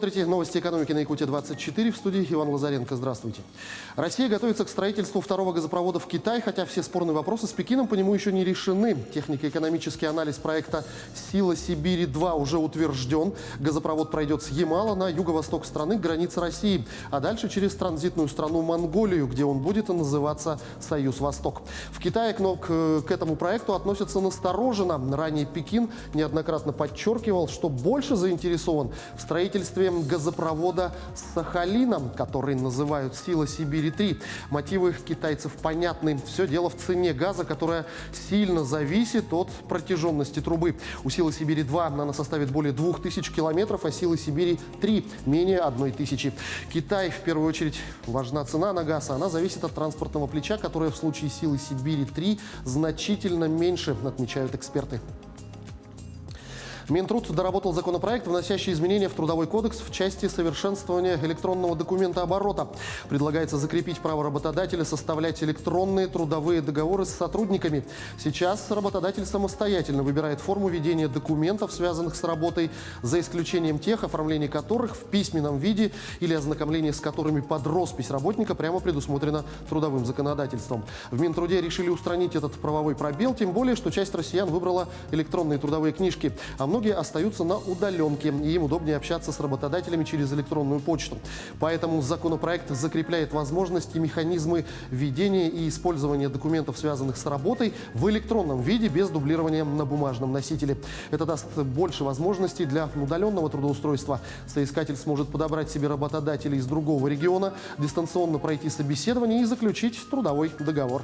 Смотрите новости экономики на Якутия-24. В студии Иван Лазаренко. Здравствуйте. Россия готовится к строительству второго газопровода в Китай, хотя все спорные вопросы с Пекином по нему еще не решены. Технико-экономический анализ проекта «Сила Сибири-2» уже утвержден. Газопровод пройдет с Ямала на юго-восток страны, к границе России, а дальше через транзитную страну Монголию, где он будет называться «Союз-Восток». В Китае к этому проекту относятся настороженно. Ранее Пекин неоднократно подчеркивал, что больше заинтересован в строительстве газопровода с Сахалином, который называют «Сила Сибири-3». Мотивы китайцев понятны. Все дело в цене газа, которая сильно зависит от протяженности трубы. У «Силы Сибири-2» она составит более 2000 километров, а «Силы Сибири-3» менее 1000. Китай, в первую очередь, важна цена на газ. Она зависит от транспортного плеча, которое в случае «Силы Сибири-3» значительно меньше, отмечают эксперты. Минтруд доработал законопроект, вносящий изменения в Трудовой кодекс в части совершенствования электронного документооборота. Предлагается закрепить право работодателя составлять электронные трудовые договоры с сотрудниками. Сейчас работодатель самостоятельно выбирает форму ведения документов, связанных с работой, за исключением тех, оформление которых в письменном виде или ознакомление с которыми под роспись работника прямо предусмотрено трудовым законодательством. В Минтруде решили устранить этот правовой пробел, тем более, что часть россиян выбрала электронные трудовые книжки, а многие остаются на удаленке, и им удобнее общаться с работодателями через электронную почту. Поэтому законопроект закрепляет возможности и механизмы ведения и использования документов, связанных с работой, в электронном виде без дублирования на бумажном носителе. Это даст больше возможностей для удаленного трудоустройства. Соискатель сможет подобрать себе работодателя из другого региона, дистанционно пройти собеседование и заключить трудовой договор.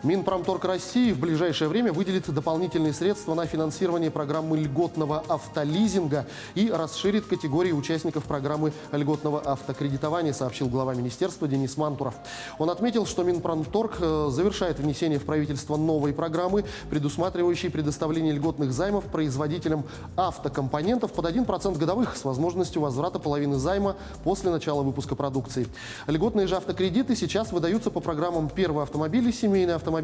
Минпромторг России в ближайшее время выделит дополнительные средства на финансирование программы льготного автолизинга и расширит категории участников программы льготного автокредитования, сообщил глава министерства Денис Мантуров. Он отметил, что Минпромторг завершает внесение в правительство новой программы, предусматривающей предоставление льготных займов производителям автокомпонентов под 1% годовых с возможностью возврата половины займа после начала выпуска продукции. Льготные же автокредиты сейчас выдаются по программам «Первый автомобиль» и «Семейный автомобиль».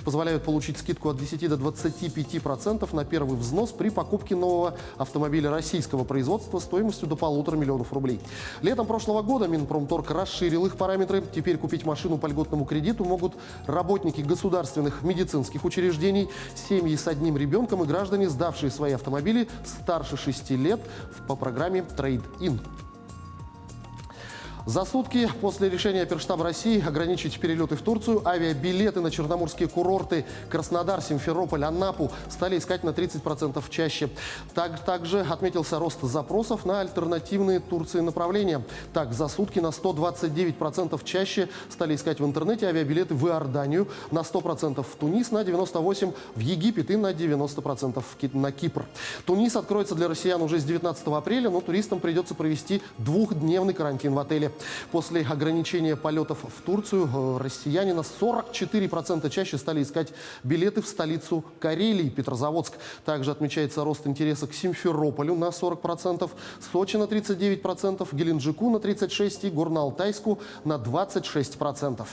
Позволяют получить скидку от 10 до 25% на первый взнос при покупке нового автомобиля российского производства стоимостью до 1,5 миллиона рублей. Летом прошлого года Минпромторг расширил их параметры. Теперь купить машину по льготному кредиту могут работники государственных медицинских учреждений, семьи с одним ребенком и граждане, сдавшие свои автомобили старше 6 лет по программе «Трейд-ин». За сутки после решения Оперштаба России ограничить перелеты в Турцию, авиабилеты на черноморские курорты Краснодар, Симферополь, Анапу стали искать на 30% чаще. Также отметился рост запросов на альтернативные Турции направления. Так, за сутки на 129% чаще стали искать в интернете авиабилеты в Иорданию, на 100% в Тунис, на 98% в Египет и на 90% на Кипр. Тунис откроется для россиян уже с 19 апреля, но туристам придется провести двухдневный карантин в отеле. После ограничения полетов в Турцию россияне на 44% чаще стали искать билеты в столицу Карелии, Петрозаводск. Также отмечается рост интереса к Симферополю на 40%, Сочи на 39%, Геленджику на 36% и Горно-Алтайску на 26%.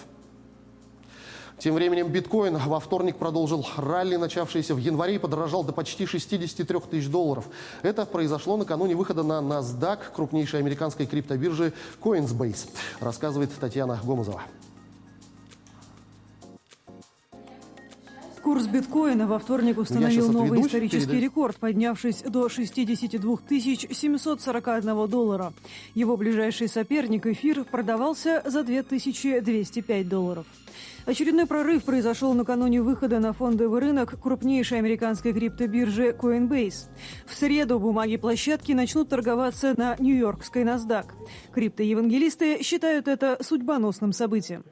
Тем временем биткоин во вторник продолжил ралли, начавшееся в январе, и подорожал до почти 63 тысяч долларов. Это произошло накануне выхода на NASDAQ крупнейшей американской криптобиржи Coinbase, рассказывает Татьяна Гомозова. Курс биткоина во вторник установил новый исторический рекорд, поднявшись до 62 741 доллара. Его ближайший соперник, эфир, продавался за 2205 долларов. Очередной прорыв произошел накануне выхода на фондовый рынок крупнейшей американской криптобиржи Coinbase. В среду бумаги площадки начнут торговаться на нью-йоркской NASDAQ. Криптоевангелисты считают это судьбоносным событием.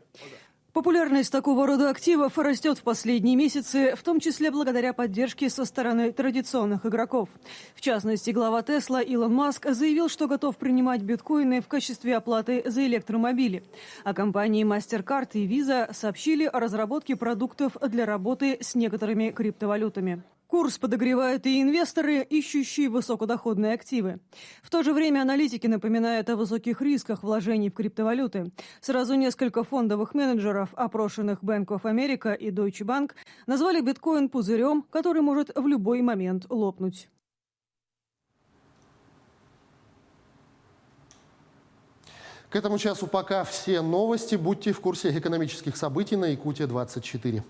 Популярность такого рода активов растет в последние месяцы, в том числе благодаря поддержке со стороны традиционных игроков. В частности, глава Tesla Илон Маск заявил, что готов принимать биткоины в качестве оплаты за электромобили. А компании MasterCard и Visa сообщили о разработке продуктов для работы с некоторыми криптовалютами. Курс подогревают и инвесторы, ищущие высокодоходные активы. В то же время аналитики напоминают о высоких рисках вложений в криптовалюты. Сразу несколько фондовых менеджеров, опрошенных Bank of America и Deutsche Bank, назвали биткоин пузырем, который может в любой момент лопнуть. К этому часу пока все новости. Будьте в курсе экономических событий на Якутия-24.